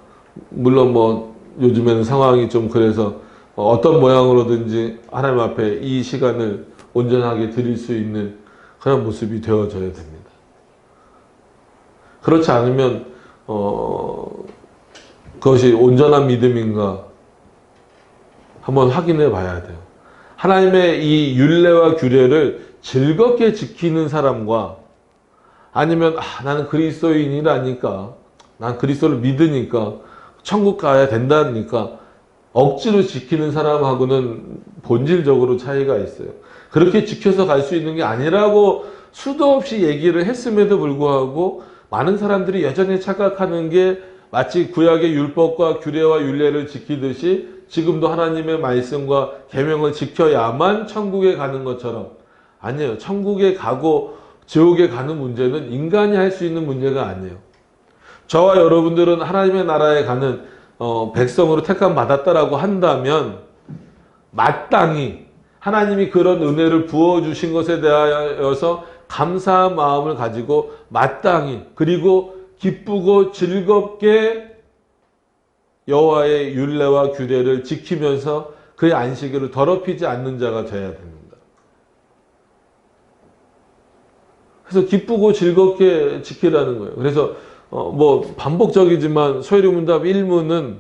물론 뭐 요즘에는 상황이 좀 그래서 어떤 모양으로든지 하나님 앞에 이 시간을 온전하게 드릴 수 있는 그런 모습이 되어져야 됩니다. 그렇지 않으면 그것이 온전한 믿음인가 한번 확인해 봐야 돼요. 하나님의 이 율례와 규례를 즐겁게 지키는 사람과 아니면 나는 그리스도인이라니까, 난 그리스도를 믿으니까 천국 가야 된다니까 억지로 지키는 사람하고는 본질적으로 차이가 있어요. 그렇게 지켜서 갈 수 있는 게 아니라고 수도 없이 얘기를 했음에도 불구하고 많은 사람들이 여전히 착각하는 게 마치 구약의 율법과 규례와 율례를 지키듯이 지금도 하나님의 말씀과 계명을 지켜야만 천국에 가는 것처럼, 아니에요. 천국에 가고 지옥에 가는 문제는 인간이 할 수 있는 문제가 아니에요. 저와 여러분들은 하나님의 나라에 가는 백성으로 택함 받았다라고 한다면 마땅히 하나님이 그런 은혜를 부어주신 것에 대하여서 감사한 마음을 가지고 마땅히 그리고 기쁘고 즐겁게 여호와의 율례와 규례를 지키면서 그의 안식일을 더럽히지 않는 자가 되어야 됩니다. 그래서 기쁘고 즐겁게 지키라는 거예요. 그래서 뭐 반복적이지만 소요리문답 1문은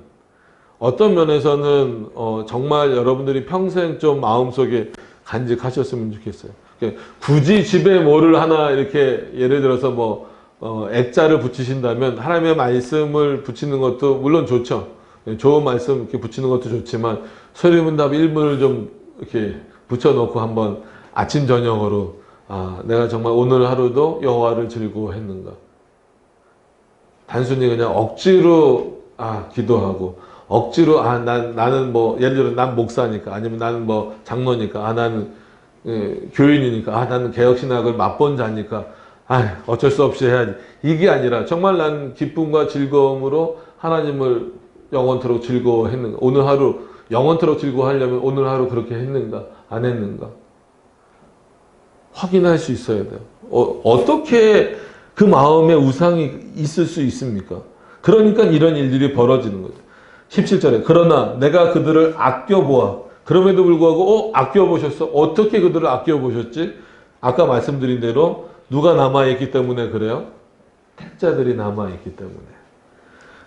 어떤 면에서는 정말 여러분들이 평생 좀 마음속에 간직하셨으면 좋겠어요. 굳이 집에 뭐를 하나 이렇게 예를 들어서 뭐 액자를 붙이신다면 하나님의 말씀을 붙이는 것도 물론 좋죠. 좋은 말씀 이렇게 붙이는 것도 좋지만 소요리문답 1문을 좀 이렇게 붙여놓고 한번 아침 저녁으로 내가 정말 오늘 하루도 여호와를 즐거워했는가. 단순히 그냥 억지로 기도하고 억지로 나는 뭐 예를 들어 난 목사니까 아니면 나는 뭐 장로니까 나는 교인이니까 나는 개혁신학을 맛본 자니까 어쩔 수 없이 해야지. 이게 아니라 정말 난 기쁨과 즐거움으로 하나님을 영원토록 즐거워했는가. 오늘 하루 영원토록 즐거워하려면 오늘 하루 그렇게 했는가 안 했는가 확인할 수 있어야 돼요. 어떻게 그 마음에 우상이 있을 수 있습니까? 그러니까 이런 일들이 벌어지는 거죠. 17절에 그러나 내가 그들을 아껴보아. 그럼에도 불구하고 아껴보셨어? 어떻게 그들을 아껴보셨지? 아까 말씀드린 대로 누가 남아있기 때문에 그래요? 택자들이 남아있기 때문에.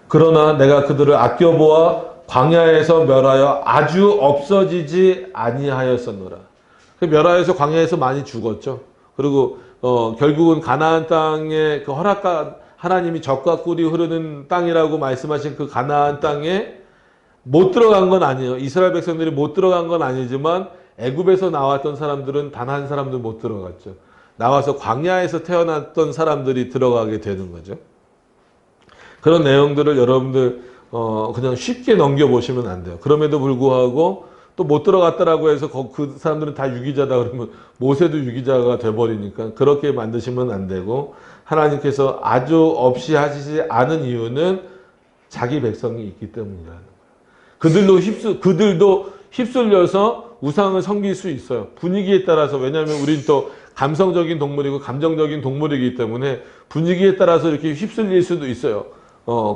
그러나 내가 그들을 아껴보아 광야에서 멸하여 아주 없어지지 아니하였었노라. 멸하여서 광야에서 많이 죽었죠. 그리고 결국은 가나안 땅에 그 허락과 하나님이 젖과 꿀이 흐르는 땅이라고 말씀하신 그 가나안 땅에 못 들어간 건 아니에요. 이스라엘 백성들이 못 들어간 건 아니지만 애굽에서 나왔던 사람들은 단 한 사람도 못 들어갔죠. 나와서 광야에서 태어났던 사람들이 들어가게 되는 거죠. 그런 내용들을 여러분들 그냥 쉽게 넘겨보시면 안 돼요. 그럼에도 불구하고 또 못 들어갔다라고 해서 그 사람들은 다 유기자다 그러면 모세도 유기자가 돼버리니까 그렇게 만드시면 안 되고 하나님께서 아주 없이 하시지 않은 이유는 자기 백성이 있기 때문이라는 거예요. 그들도 휩쓸려서 우상을 섬길 수 있어요. 분위기에 따라서. 왜냐하면 우린 또 감성적인 동물이고 감정적인 동물이기 때문에 분위기에 따라서 이렇게 휩쓸릴 수도 있어요.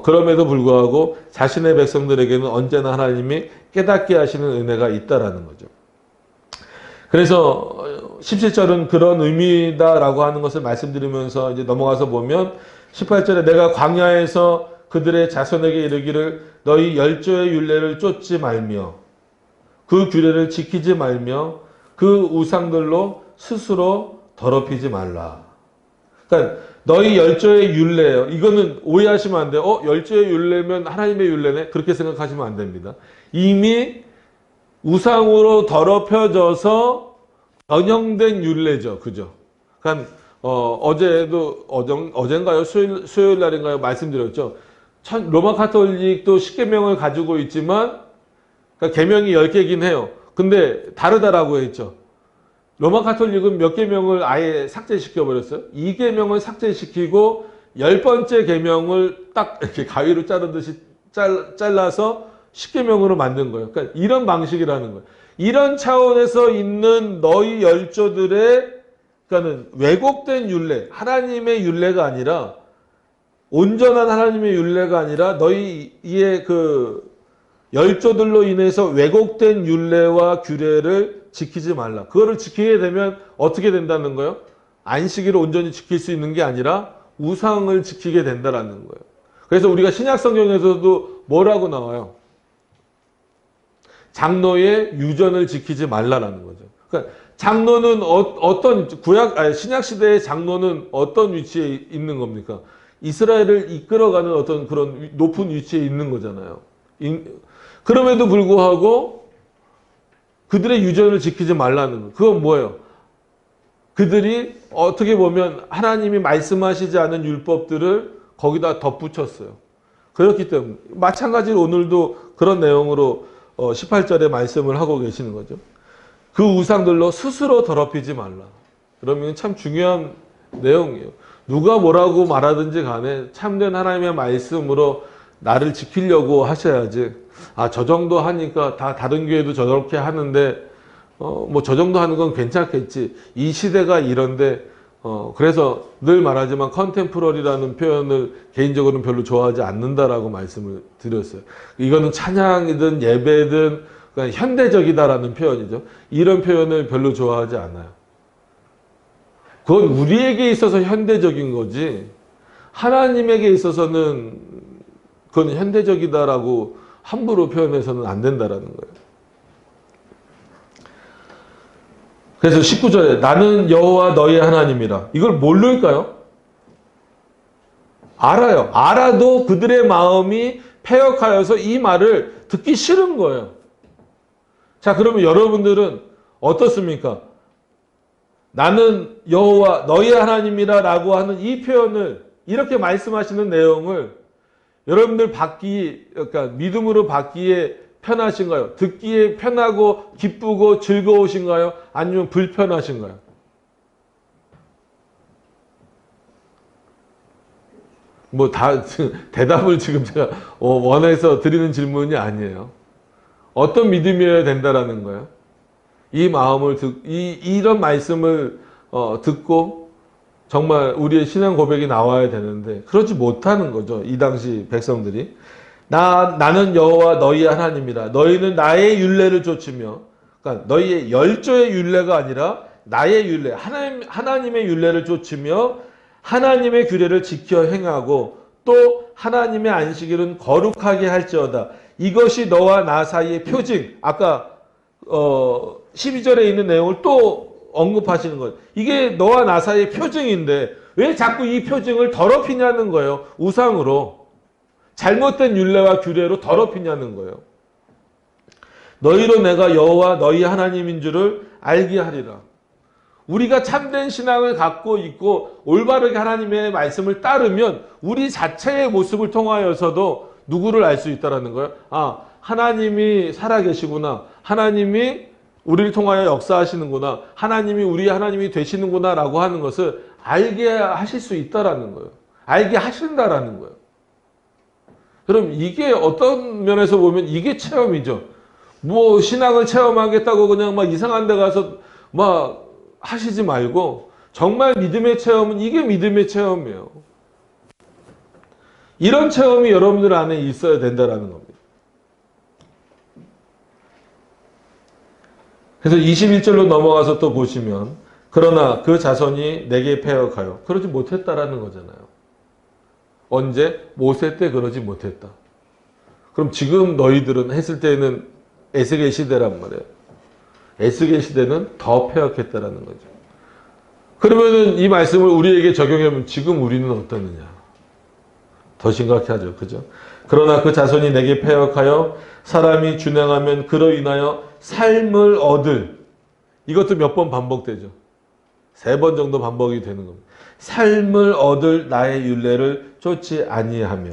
그럼에도 불구하고 자신의 백성들에게는 언제나 하나님이 깨닫게 하시는 은혜가 있다라는 거죠. 그래서 17절은 그런 의미다라고 하는 것을 말씀드리면서 이제 넘어가서 보면 18절에 내가 광야에서 그들의 자손에게 이르기를 너희 열조의 율례를 쫓지 말며 그 규례를 지키지 말며 그 우상들로 스스로 더럽히지 말라. 그러니까 너희 열조의 율례예요. 이거는 오해하시면 안 돼요. 열조의 율례면 하나님의 율례네? 그렇게 생각하시면 안 됩니다. 이미 우상으로 더럽혀져서 변형된 율례죠. 그죠? 그러니까 어젠가요? 수요일 날인가요? 말씀드렸죠. 로마 카톨릭도 10계명을 가지고 있지만 그러니까 계명이 10개긴 해요. 근데 다르다라고 했죠. 로마 카톨릭은 몇 계명을 아예 삭제시켜 버렸어요. 2계명을 삭제시키고 10번째 계명을 딱 이렇게 가위로 자르듯이 잘라서 10계명으로 만든 거예요. 그러니까 이런 방식이라는 거예요. 이런 차원에서 있는 너희 열조들의 그러니까는 왜곡된 율례, 하나님의 율례가 아니라 온전한 하나님의 율례가 아니라 너희의 그 열조들로 인해서 왜곡된 율례와 규례를 지키지 말라. 그거를 지키게 되면 어떻게 된다는 거예요? 안식일을 온전히 지킬 수 있는 게 아니라 우상을 지키게 된다는 거예요. 그래서 우리가 신약 성경에서도 뭐라고 나와요? 장로의 유전을 지키지 말라라는 거죠. 그러니까 장로는 신약 시대의 장로는 어떤 위치에 있는 겁니까? 이스라엘을 이끌어가는 어떤 그런 높은 위치에 있는 거잖아요. 그럼에도 불구하고 그들의 유전을 지키지 말라는 거. 그건 뭐예요? 그들이 어떻게 보면 하나님이 말씀하시지 않은 율법들을 거기다 덧붙였어요. 그렇기 때문에 마찬가지로 오늘도 그런 내용으로 18절에 말씀을 하고 계시는 거죠. 그 우상들로 스스로 더럽히지 말라. 그러면 참 중요한 내용이에요. 누가 뭐라고 말하든지 간에 참된 하나님의 말씀으로 나를 지키려고 하셔야지. 저 정도 하니까 다 다른 교회도 저렇게 하는데 뭐 저 정도 하는 건 괜찮겠지. 이 시대가 이런데 그래서 늘 말하지만 컨템포러리라는 표현을 개인적으로는 별로 좋아하지 않는다라고 말씀을 드렸어요. 이거는 찬양이든 예배든 그냥 현대적이다라는 표현이죠. 이런 표현을 별로 좋아하지 않아요. 그건 우리에게 있어서 현대적인 거지 하나님에게 있어서는 그건 현대적이다라고 함부로 표현해서는 안 된다라는 거예요. 그래서 19절에 나는 여호와 너희 하나님이라. 이걸 모를까요? 알아요. 알아도 그들의 마음이 패역하여서 이 말을 듣기 싫은 거예요. 자, 그러면 여러분들은 어떻습니까? 나는 여호와 너희 하나님이라 라고 하는 이 표현을 이렇게 말씀하시는 내용을 여러분들 그러니까 믿음으로 받기에 편하신가요? 듣기에 편하고 기쁘고 즐거우신가요? 아니면 불편하신가요? 뭐 대답을 지금 제가 원해서 드리는 질문이 아니에요. 어떤 믿음이어야 된다라는 거예요? 이 마음을 이런 말씀을 듣고 정말 우리의 신앙 고백이 나와야 되는데 그러지 못하는 거죠. 이 당시 백성들이. 나는 여호와 너희 하나님이라. 너희는 나의 율례를 좇으며, 그러니까 너희의 열조의 율례가 아니라 나의 율례, 하나님의 율례를 좇으며 하나님의 규례를 지켜 행하고 또 하나님의 안식일은 거룩하게 할지어다. 이것이 너와 나 사이의 표징. 아까 12절에 있는 내용을 또 언급하시는 거예요. 이게 너와 나 사이의 표징인데 왜 자꾸 이 표징을 더럽히냐는 거예요. 우상으로. 잘못된 율례와 규례로 더럽히냐는 거예요. 너희로 내가 여호와 너희 하나님인 줄을 알게 하리라. 우리가 참된 신앙을 갖고 있고 올바르게 하나님의 말씀을 따르면 우리 자체의 모습을 통하여서도 누구를 알 수 있다는 거예요. 아, 하나님이 살아계시구나. 하나님이 우리를 통하여 역사하시는구나. 하나님이 우리 하나님이 되시는구나 라고 하는 것을 알게 하실 수 있다는 거예요. 알게 하신다라는 거예요. 그럼 이게 어떤 면에서 보면 이게 체험이죠. 뭐 신앙을 체험하겠다고 그냥 막 이상한 데 가서 막 하시지 말고 정말 믿음의 체험은 이게 믿음의 체험이에요. 이런 체험이 여러분들 안에 있어야 된다는 겁니다. 그래서 21절로 넘어가서 또 보시면 그러나 그 자손이 내게 패역하여 그러지 못했다라는 거잖아요. 언제? 모세 때 그러지 못했다. 그럼 지금 너희들은 했을 때는 에스겔 시대란 말이에요. 에스겔 시대는 더 패역했다라는 거죠. 그러면은 이 말씀을 우리에게 적용하면 지금 우리는 어떠느냐? 더 심각하죠. 그죠? 그러나 그 자손이 내게 패역하여 사람이 준행하면 그로 인하여 삶을 얻을. 이것도 몇 번 반복되죠. 3번 정도 반복이 되는 겁니다. 삶을 얻을 나의 율례를 쫓지 아니하며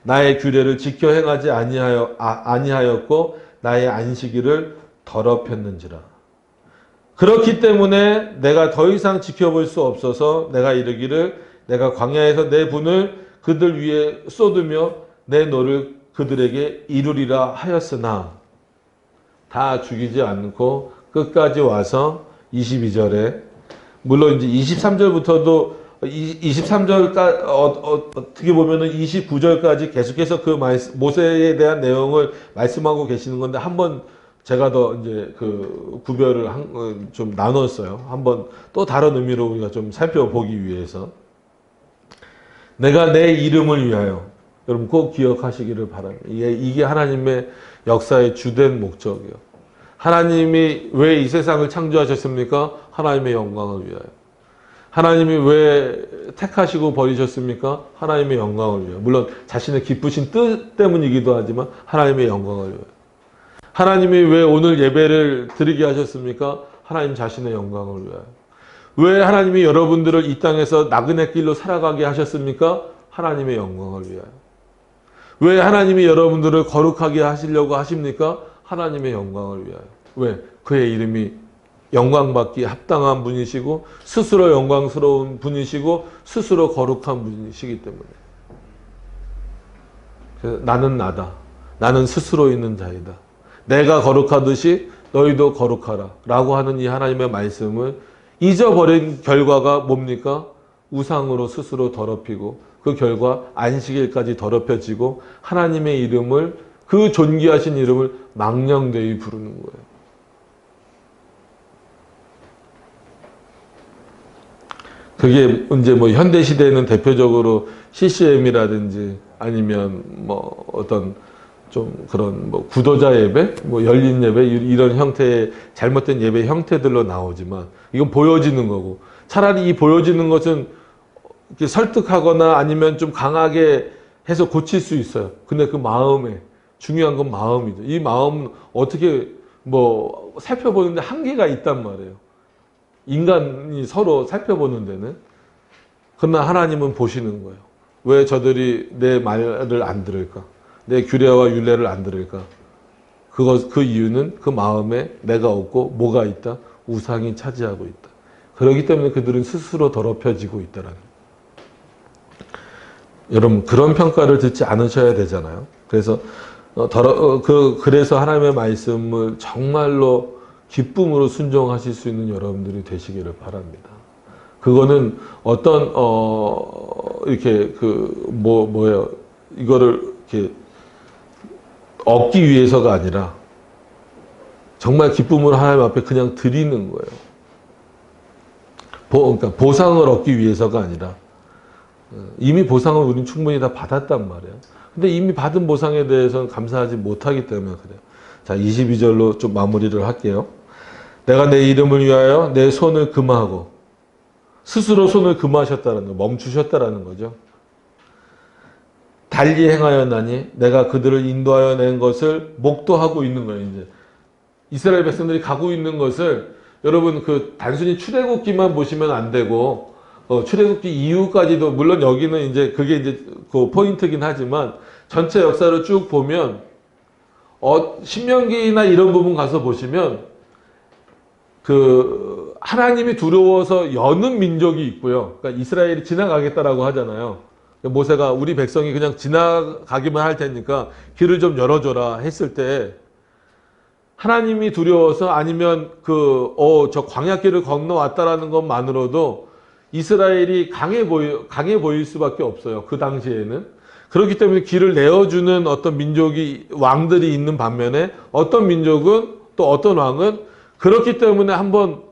나의 규례를 지켜 행하지 아니하였고 나의 안식일을 더럽혔는지라. 그렇기 때문에 내가 더 이상 지켜볼 수 없어서 내가 이르기를 내가 광야에서 내 분을 그들 위에 쏟으며 내 노를 그들에게 이루리라 하였으나 다 죽이지 않고 끝까지 와서 22절에 물론 이제 23절부터도 23절까지 어떻게 보면은 29절까지 계속해서 그 모세에 대한 내용을 말씀하고 계시는 건데 한번 제가 더 이제 그 구별을 좀 나눴어요. 한번 또 다른 의미로 우리가 좀 살펴보기 위해서 내가 내 이름을 위하여 여러분 꼭 기억하시기를 바랍니다. 이게 하나님의 역사의 주된 목적이에요. 하나님이 왜 이 세상을 창조하셨습니까? 하나님의 영광을 위하여. 하나님이 왜 택하시고 버리셨습니까? 하나님의 영광을 위하여. 물론 자신의 기쁘신 뜻 때문이기도 하지만 하나님의 영광을 위하여. 하나님이 왜 오늘 예배를 드리게 하셨습니까? 하나님 자신의 영광을 위하여. 왜 하나님이 여러분들을 이 땅에서 나그네 길로 살아가게 하셨습니까? 하나님의 영광을 위하여. 왜 하나님이 여러분들을 거룩하게 하시려고 하십니까? 하나님의 영광을 위하여. 왜? 그의 이름이 영광받기에 합당한 분이시고 스스로 영광스러운 분이시고 스스로 거룩한 분이시기 때문에. 그래서 나는 나다. 나는 스스로 있는 자이다. 내가 거룩하듯이 너희도 거룩하라 라고 하는 이 하나님의 말씀을 잊어버린 결과가 뭡니까? 우상으로 스스로 더럽히고 그 결과 안식일까지 더럽혀지고 하나님의 이름을, 그 존귀하신 이름을 망령되이 부르는 거예요. 그게 이제 뭐 현대 시대에는 대표적으로 CCM이라든지 아니면 뭐 어떤 좀 그런 뭐 구도자 예배, 뭐 열린 예배 이런 형태의 잘못된 예배 형태들로 나오지만 이건 보여지는 거고, 차라리 이 보여지는 것은 이렇게 설득하거나 아니면 좀 강하게 해서 고칠 수 있어요. 근데 그 마음에 중요한 건 마음이죠. 이 마음은 어떻게 뭐 살펴보는데 한계가 있단 말이에요. 인간이 서로 살펴보는 데는. 그러나 하나님은 보시는 거예요. 왜 저들이 내 말을 안 들을까? 내 규례와 율례를 안 들을까? 그 이유는 그 마음에 내가 없고 뭐가 있다? 우상이 차지하고 있다. 그렇기 때문에 그들은 스스로 더럽혀지고 있다라는. 여러분, 그런 평가를 듣지 않으셔야 되잖아요. 그래서 그래서 하나님의 말씀을 정말로 기쁨으로 순종하실 수 있는 여러분들이 되시기를 바랍니다. 그거는 어떤 이렇게 뭐예요? 이거를 이렇게 얻기 위해서가 아니라 정말 기쁨으로 하나님 앞에 그냥 드리는 거예요. 그러니까 보상을 얻기 위해서가 아니라, 이미 보상을 우리는 충분히 다 받았단 말이에요. 근데 이미 받은 보상에 대해서는 감사하지 못하기 때문에 그래요. 자, 22절로 좀 마무리를 할게요. 내가 내 이름을 위하여 내 손을 금하고, 스스로 손을 금하셨다는 거, 멈추셨다라는 거죠. 달리 행하였나니 내가 그들을 인도하여 낸 것을 목도하고 있는 거예요. 이제 이스라엘 백성들이 가고 있는 것을, 여러분 그 단순히 출애굽기만 보시면 안 되고, 출애굽기 이후까지도, 물론 여기는 이제 그게 이제 그 포인트긴 하지만 전체 역사를 쭉 보면 신명기나 이런 부분 가서 보시면 그 하나님이 두려워서 여는 민족이 있고요. 그러니까 이스라엘이 지나가겠다라고 하잖아요. 모세가 우리 백성이 그냥 지나가기만 할 테니까 길을 좀 열어줘라 했을 때, 하나님이 두려워서, 아니면 저 광야길을 건너왔다라는 것만으로도 이스라엘이 강해 보일 수밖에 없어요. 그 당시에는. 그렇기 때문에 길을 내어주는 어떤 민족이, 왕들이 있는 반면에 어떤 민족은, 또 어떤 왕은 그렇기 때문에 한번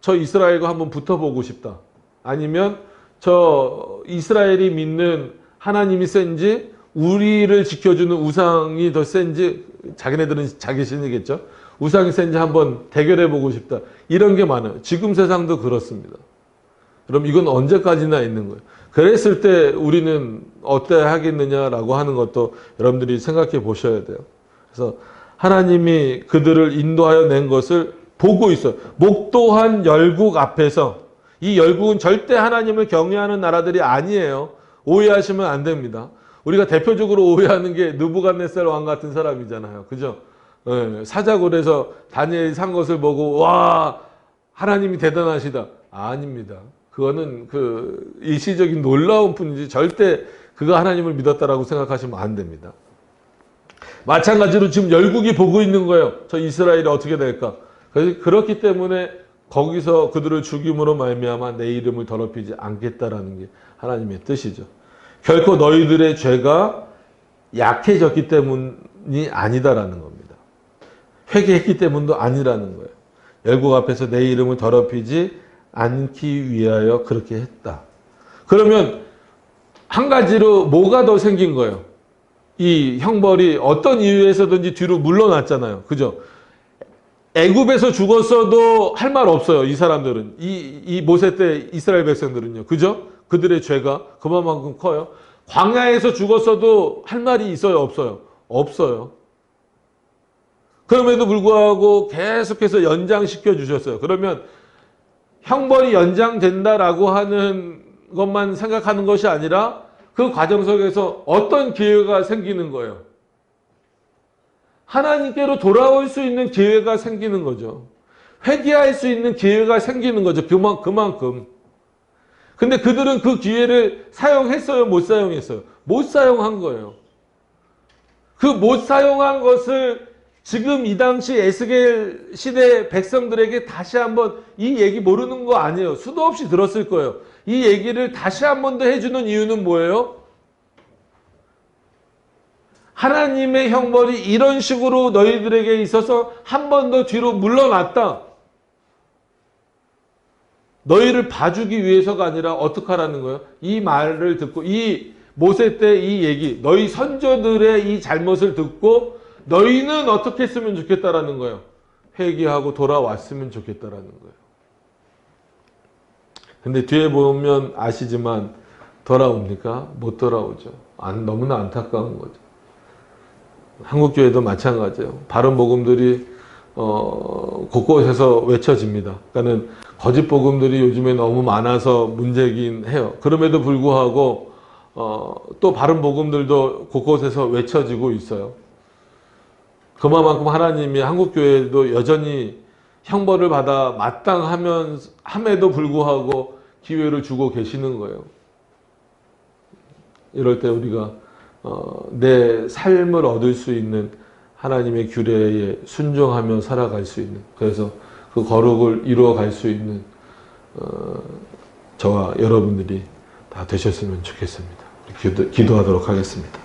저 이스라엘과 한번 붙어보고 싶다. 아니면 저 이스라엘이 믿는 하나님이 센지, 우리를 지켜주는 우상이 더 센지, 자기네들은 자기 신이겠죠. 우상이 센지 한번 대결해보고 싶다. 이런 게 많아요. 지금 세상도 그렇습니다. 그럼 이건 언제까지나 있는 거예요. 그랬을 때 우리는 어때야 하겠느냐라고 하는 것도 여러분들이 생각해 보셔야 돼요. 그래서 하나님이 그들을 인도하여 낸 것을 보고 있어요. 목도한 열국 앞에서. 이 열국은 절대 하나님을 경외하는 나라들이 아니에요. 오해하시면 안 됩니다. 우리가 대표적으로 오해하는 게 느부갓네살 왕 같은 사람이잖아요. 그죠? 사자굴에서 다니엘이 산 것을 보고 와, 하나님이 대단하시다. 아닙니다. 그거는 일시적인 놀라운 뿐이지 절대 그가 하나님을 믿었다라고 생각하시면 안 됩니다. 마찬가지로 지금 열국이 보고 있는 거예요. 저 이스라엘이 어떻게 될까? 그렇기 때문에 거기서 그들을 죽임으로 말미암아 내 이름을 더럽히지 않겠다라는 게 하나님의 뜻이죠. 결코 너희들의 죄가 약해졌기 때문이 아니다라는 겁니다. 회개했기 때문도 아니라는 거예요. 열국 앞에서 내 이름을 더럽히지 않기 위하여 그렇게 했다. 그러면 한 가지로 뭐가 더 생긴 거예요? 이 형벌이 어떤 이유에서든지 뒤로 물러났잖아요. 그죠? 애굽에서 죽었어도 할 말 없어요. 이 사람들은. 이 모세 때 이스라엘 백성들은요. 그죠? 그들의 죄가 그만큼 커요. 광야에서 죽었어도 할 말이 있어요? 없어요? 없어요. 그럼에도 불구하고 계속해서 연장시켜 주셨어요. 그러면 형벌이 연장된다라고 하는 것만 생각하는 것이 아니라 그 과정 속에서 어떤 기회가 생기는 거예요. 하나님께로 돌아올 수 있는 기회가 생기는 거죠. 회개할 수 있는 기회가 생기는 거죠. 그만큼. 근데 그들은 그 기회를 사용했어요? 못 사용했어요? 못 사용한 거예요. 그 못 사용한 것을 지금 이 당시 에스겔 시대 백성들에게 다시 한번 이 얘기 모르는 거 아니에요. 수도 없이 들었을 거예요. 이 얘기를 다시 한 번 더 해주는 이유는 뭐예요? 하나님의 형벌이 이런 식으로 너희들에게 있어서 한 번 더 뒤로 물러났다. 너희를 봐주기 위해서가 아니라 어떻게 하라는 거예요? 이 말을 듣고 이 모세 때 이 얘기, 너희 선조들의 이 잘못을 듣고 너희는 어떻게 했으면 좋겠다라는 거예요. 회개하고 돌아왔으면 좋겠다라는 거예요. 근데 뒤에 보면 아시지만 돌아옵니까? 못 돌아오죠. 너무나 안타까운 거죠. 한국교회도 마찬가지예요. 바른 복음들이 곳곳에서 외쳐집니다. 그러니까는 거짓 복음들이 요즘에 너무 많아서 문제긴 해요. 그럼에도 불구하고 또 바른 복음들도 곳곳에서 외쳐지고 있어요. 그만큼 하나님이 한국교회도 여전히 형벌을 받아 마땅함에도 불구하고 기회를 주고 계시는 거예요. 이럴 때 우리가 내 삶을 얻을 수 있는 하나님의 규례에 순종하며 살아갈 수 있는, 그래서 그 거룩을 이루어갈 수 있는 저와 여러분들이 다 되셨으면 좋겠습니다. 기도하도록 하겠습니다.